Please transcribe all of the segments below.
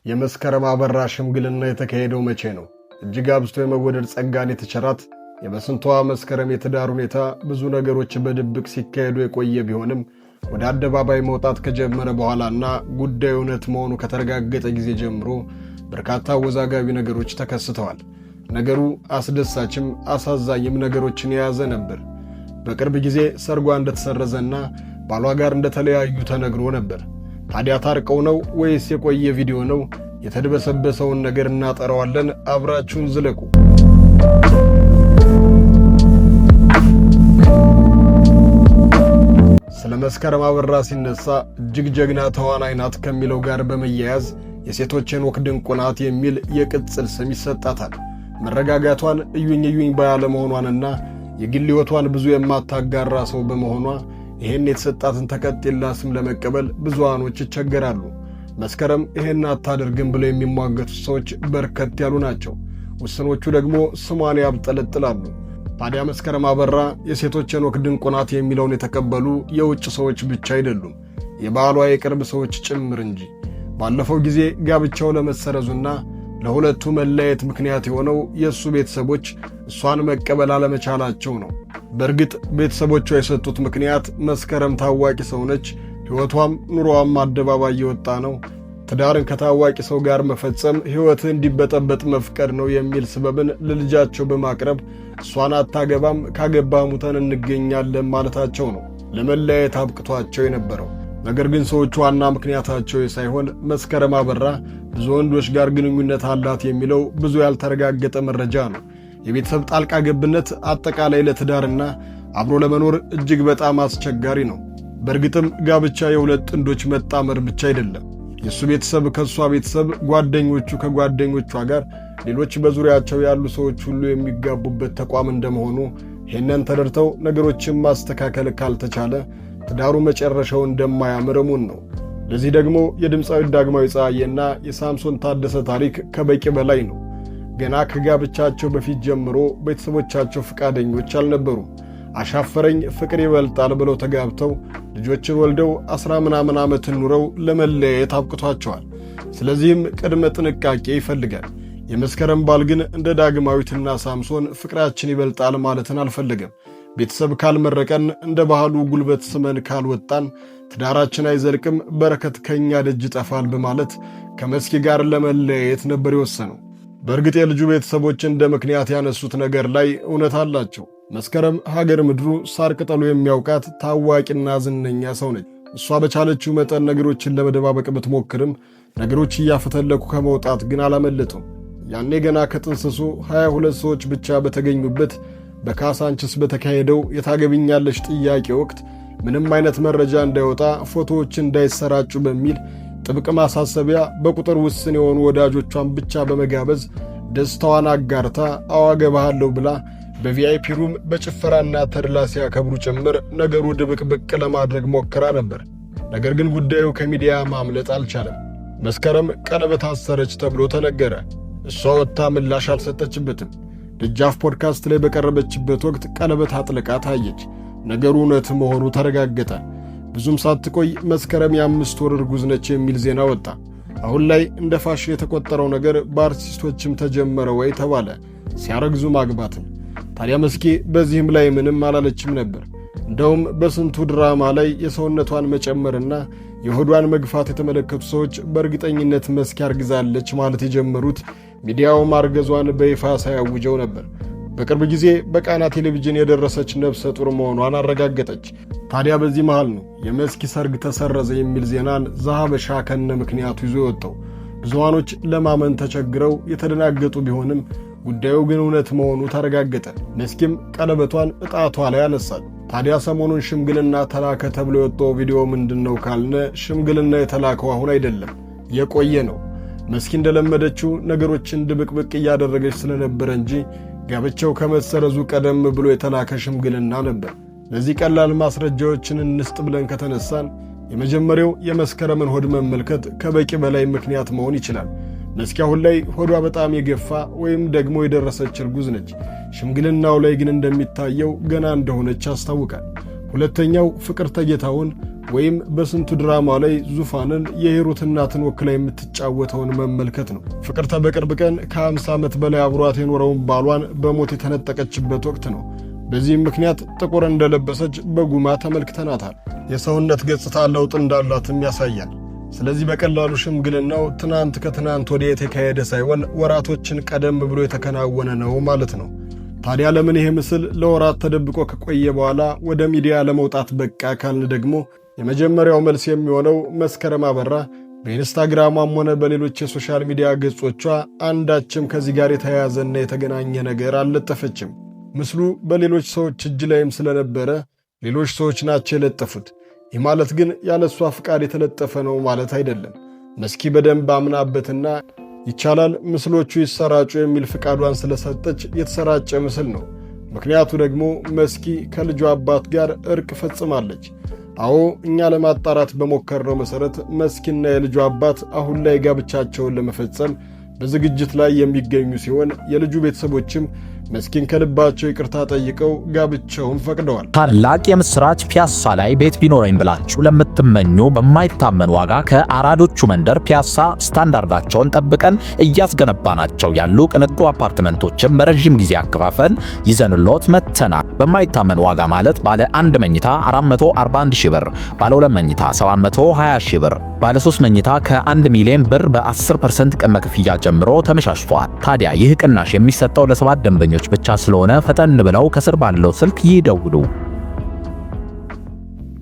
የመስከረም አበራ ሽምግልና የተካሄደው መቼ ነው? እጅግ አብዝቶ የመወደድ ጸጋን የተቸራት የበስንቷ መስከረም የትዳር ሁኔታ ብዙ ነገሮች በድብቅ ሲካሄዱ የቆየ ቢሆንም ወደ አደባባይ መውጣት ከጀመረ በኋላና ጉዳዩ እውነት መሆኑ ከተረጋገጠ ጊዜ ጀምሮ በርካታ አወዛጋቢ ነገሮች ተከስተዋል። ነገሩ አስደሳችም አሳዛኝም ነገሮችን የያዘ ነበር። በቅርብ ጊዜ ሰርጓ እንደተሰረዘና ባሏ ጋር እንደተለያዩ ተነግሮ ነበር። ታዲያ ታርቀው ነው ወይስ የቆየ ቪዲዮ ነው? የተደበሰበሰውን ነገር እናጠራዋለን። አብራችሁን ዝለቁ። ስለ መስከረም አበራ ሲነሳ እጅግ ጀግና ተዋናይ ናት ከሚለው ጋር በመያያዝ የሴቶችን ወክ ድንቁ ናት የሚል የቅጽል ስም ይሰጣታል። መረጋጋቷን እዩኝ ባለመሆኗንና የግል ሕይወቷን ብዙ የማታጋራ ሰው በመሆኗ ይሄን የተሰጣትን ተቀጥላ ስም ለመቀበል ብዙሃኖች ይቸገራሉ። መስከረም ይሄን አታደርግም ብለው የሚሟገቱ ሰዎች በርከት ያሉ ናቸው። ውስኖቹ ደግሞ ስሟን ያብጠለጥላሉ። ታዲያ መስከረም አበራ የሴቶችን ወክ ድንቁ ናት የሚለውን የተቀበሉ የውጭ ሰዎች ብቻ አይደሉም፣ የባሏ የቅርብ ሰዎች ጭምር እንጂ። ባለፈው ጊዜ ጋብቻው ለመሰረዙና ለሁለቱ መለያየት ምክንያት የሆነው የእሱ ቤተሰቦች እሷን መቀበል አለመቻላቸው ነው። በእርግጥ ቤተሰቦቿ የሰጡት ምክንያት መስከረም ታዋቂ ሰው ነች፣ ሕይወቷም ኑሮዋም አደባባይ የወጣ ነው፣ ትዳርን ከታዋቂ ሰው ጋር መፈጸም ሕይወትህ እንዲበጠበጥ መፍቀድ ነው የሚል ስበብን ለልጃቸው በማቅረብ እሷን አታገባም፣ ካገባ ሙተን እንገኛለን ማለታቸው ነው ለመለያየት አብቅቷቸው የነበረው። ነገር ግን ሰዎቹ ዋና ምክንያታቸው ሳይሆን መስከረም አበራ ብዙ ወንዶች ጋር ግንኙነት አላት የሚለው ብዙ ያልተረጋገጠ መረጃ ነው። የቤተሰብ ጣልቃ ገብነት አጠቃላይ ለትዳርና አብሮ ለመኖር እጅግ በጣም አስቸጋሪ ነው። በእርግጥም ጋብቻ የሁለት ጥንዶች መጣመር ብቻ አይደለም። የእሱ ቤተሰብ ከእሷ ቤተሰብ፣ ጓደኞቹ ከጓደኞቿ ጋር፣ ሌሎች በዙሪያቸው ያሉ ሰዎች ሁሉ የሚጋቡበት ተቋም እንደመሆኑ ይህንን ተረድተው ነገሮችን ማስተካከል ካልተቻለ ትዳሩ መጨረሻው እንደማያምር እሙን ነው። ለዚህ ደግሞ የድምፃዊ ዳግማዊ ፀሐዬና የሳምሶን ታደሰ ታሪክ ከበቂ በላይ ነው። ገና ከጋብቻቸው በፊት ጀምሮ ቤተሰቦቻቸው ፍቃደኞች አልነበሩም። አሻፈረኝ ፍቅር ይበልጣል ብለው ተጋብተው ልጆችን ወልደው 10 ምናምን ዓመትን ኑረው ለመለያየት አብቅቷቸዋል። ስለዚህም ቅድመ ጥንቃቄ ይፈልጋል። የመስከረም ባል ግን እንደ ዳግማዊትና ሳምሶን ፍቅራችን ይበልጣል ማለትን አልፈለገም። ቤተሰብ ካልመረቀን፣ እንደ ባህሉ ጉልበት ስመን ካልወጣን ትዳራችን አይዘልቅም፣ በረከት ከኛ ደጅ ይጠፋል በማለት ከመስኪ ጋር ለመለያየት ነበር የወሰነው። በእርግጥ የልጁ ቤተሰቦች እንደ ምክንያት ያነሱት ነገር ላይ እውነት አላቸው። መስከረም ሀገር ምድሩ ሳር ቅጠሉ የሚያውቃት ታዋቂና ዝነኛ ሰው ነች። እሷ በቻለችው መጠን ነገሮችን ለመደባበቅ ብትሞክርም ነገሮች እያፈተለኩ ከመውጣት ግን አላመለጡም። ያኔ ገና ከጥንስሱ 22 ሰዎች ብቻ በተገኙበት በካሳንችስ በተካሄደው የታገብኛለሽ ጥያቄ ወቅት ምንም አይነት መረጃ እንዳይወጣ፣ ፎቶዎች እንዳይሰራጩ በሚል ጥብቅ ማሳሰቢያ በቁጥር ውስን የሆኑ ወዳጆቿን ብቻ በመጋበዝ ደስታዋን አጋርታ አዋገባሃለሁ ብላ በቪአይፒ ሩም በጭፈራና ተድላ ሲያከብሩ ጭምር ነገሩ ድብቅብቅ ለማድረግ ሞክራ ነበር። ነገር ግን ጉዳዩ ከሚዲያ ማምለጥ አልቻለም። መስከረም ቀለበት አሰረች ተብሎ ተነገረ። እሷ ወጥታ ምላሽ አልሰጠችበትም። ደጃፍ ፖድካስት ላይ በቀረበችበት ወቅት ቀለበት አጥልቃ ታየች። ነገሩ እውነት መሆኑ ተረጋገጠ። ብዙም ሳትቆይ መስከረም የ5 ወር እርጉዝ ነች የሚል ዜና ወጣ። አሁን ላይ እንደ ፋሽን የተቆጠረው ነገር በአርቲስቶችም ተጀመረ ወይ ተባለ፣ ሲያረግዙ ማግባትን። ታዲያ መስኪ በዚህም ላይ ምንም አላለችም ነበር። እንደውም በስንቱ ድራማ ላይ የሰውነቷን መጨመርና የሆዷን መግፋት የተመለከቱ ሰዎች በእርግጠኝነት መስኪ አርግዛለች ማለት የጀመሩት ሚዲያው ማርገዟን በይፋ ሳያውጀው ነበር። በቅርብ ጊዜ በቃና ቴሌቪዥን የደረሰች ነፍሰ ጡር መሆኗን አረጋገጠች። ታዲያ በዚህ መሃል ነው የመስኪ ሰርግ ተሰረዘ የሚል ዜናን ዘሐበሻ ከነ ምክንያቱ ይዞ የወጣው። ብዙሃኖች ለማመን ተቸግረው የተደናገጡ ቢሆንም ጉዳዩ ግን እውነት መሆኑ ተረጋገጠ። መስኪም ቀለበቷን እጣቷ ላይ አነሳች። ታዲያ ሰሞኑን ሽምግልና ተላከ ተብሎ የወጣው ቪዲዮ ምንድነው ካልነ፣ ሽምግልና የተላከው አሁን አይደለም፣ የቆየ ነው። መስኪ እንደለመደችው ነገሮችን ድብቅብቅ እያደረገች ስለነበረ እንጂ ጋብቻው ከመሰረዙ ቀደም ብሎ የተላከ ሽምግልና ነበር። ለዚህ ቀላል ማስረጃዎችን እንስጥ ብለን ከተነሳን የመጀመሪያው የመስከረምን ሆድ መመልከት ከበቂ በላይ ምክንያት መሆን ይችላል። መስኪ አሁን ላይ ሆዷ በጣም የገፋ ወይም ደግሞ የደረሰች እርጉዝ ነች። ሽምግልናው ላይ ግን እንደሚታየው ገና እንደሆነች ያስታውቃል። ሁለተኛው ፍቅርተ ጌታሁን ወይም በስንቱ ድራማ ላይ ዙፋንን የሂሩት እናትን ወክላ የምትጫወተውን መመልከት ነው። ፍቅርተ በቅርብ ቀን ከ50 ዓመት በላይ አብሯት የኖረውን ባሏን በሞት የተነጠቀችበት ወቅት ነው። በዚህም ምክንያት ጥቁር እንደለበሰች በጉማ ተመልክተናታል። የሰውነት ገጽታ ለውጥ እንዳላትም ያሳያል። ስለዚህ በቀላሉ ሽምግልናው ትናንት ከትናንት ወዲያ የተካሄደ ሳይሆን ወራቶችን ቀደም ብሎ የተከናወነ ነው ማለት ነው። ታዲያ ለምን ይሄ ምስል ለወራት ተደብቆ ከቆየ በኋላ ወደ ሚዲያ ለመውጣት በቃ ካልን ደግሞ የመጀመሪያው መልስ የሚሆነው መስከረም አበራ በኢንስታግራሟም ሆነ በሌሎች የሶሻል ሚዲያ ገጾቿ አንዳችም ከዚህ ጋር የተያያዘና የተገናኘ ነገር አልለጠፈችም። ምስሉ በሌሎች ሰዎች እጅ ላይም ስለነበረ ሌሎች ሰዎች ናቸው የለጠፉት። ይህ ማለት ግን ያለሷ ፍቃድ የተለጠፈ ነው ማለት አይደለም። መስኪ በደንብ አምናበትና ይቻላል ምስሎቹ ይሰራጩ የሚል ፍቃዷን ስለሰጠች የተሰራጨ ምስል ነው። ምክንያቱ ደግሞ መስኪ ከልጇ አባት ጋር እርቅ ፈጽማለች። አዎ እኛ ለማጣራት በሞከርነው መሰረት መስኪና የልጇ አባት አሁን ላይ ጋብቻቸውን ለመፈጸም በዝግጅት ላይ የሚገኙ ሲሆን የልጁ ቤተሰቦችም መስኪን ከልባቸው ይቅርታ ጠይቀው ጋብቻውን ፈቅደዋል። ታላቅ የምስራች! ፒያሳ ላይ ቤት ቢኖረኝ ብላችሁ ለምትመኙ በማይታመን ዋጋ ከአራዶቹ መንደር ፒያሳ ስታንዳርዳቸውን ጠብቀን እያስገነባናቸው ያሉ ቅንጡ አፓርትመንቶችን በረጅም ጊዜ አከፋፈል ይዘንሎት መተናል። በማይታመን ዋጋ ማለት ባለ 1 መኝታ 441 ሺህ ብር፣ ባለ 2 መኝታ 720 ሺህ ብር፣ ባለ 3 መኝታ ከ1 ሚሊዮን ብር በ10% ቅድመ ክፍያ ጀምሮ ተመቻችቷል። ታዲያ ይህ ቅናሽ የሚሰጠው ለ7 ደንበኞች ብቻ ስለሆነ ፈጠን ብለው ከስር ባለው ስልክ ይደውሉ።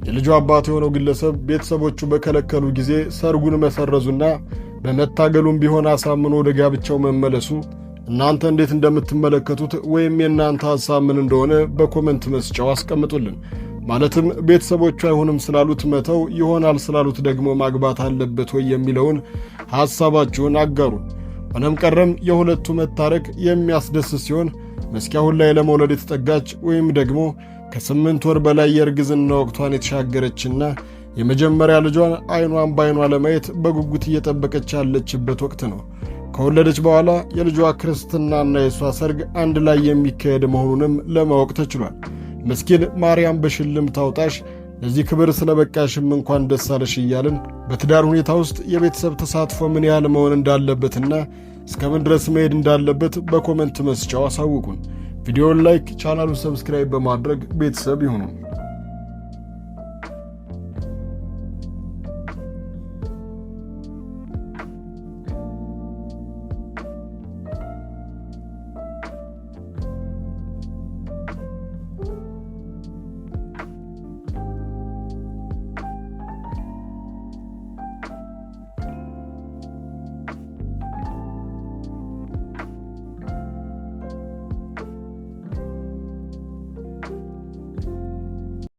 የልጁ አባት የሆነው ግለሰብ ቤተሰቦቹ በከለከሉ ጊዜ ሰርጉን መሰረዙና በመታገሉም ቢሆን አሳምኖ ወደ ጋብቻው መመለሱ እናንተ እንዴት እንደምትመለከቱት ወይም የእናንተ ሐሳብ ምን እንደሆነ በኮመንት መስጫው አስቀምጡልን። ማለትም ቤተሰቦቹ አይሆንም ስላሉት መተው፣ ይሆናል ስላሉት ደግሞ ማግባት አለበት ወይ የሚለውን ሐሳባችሁን አጋሩን። ሆነም ቀረም የሁለቱ መታረቅ የሚያስደስት ሲሆን መስኪ አሁን ላይ ለመውለድ የተጠጋች ወይም ደግሞ ከ8 ወር በላይ የእርግዝና ወቅቷን የተሻገረችና የመጀመሪያ ልጇን አይኗን በአይኗ ለማየት በጉጉት እየጠበቀች ያለችበት ወቅት ነው። ከወለደች በኋላ የልጇ ክርስትናና የሷ ሰርግ አንድ ላይ የሚካሄድ መሆኑንም ለማወቅ ተችሏል። መስኪን ማርያም በሽልም ታውጣሽ፣ ለዚህ ክብር ስለበቃሽም እንኳን ደስ አለሽ እያልን በትዳር ሁኔታ ውስጥ የቤተሰብ ተሳትፎ ምን ያህል መሆን እንዳለበትና እስከምን ድረስ መሄድ እንዳለበት በኮመንት መስጫው አሳውቁን። ቪዲዮውን ላይክ፣ ቻናሉን ሰብስክራይብ በማድረግ ቤተሰብ ይሁኑ።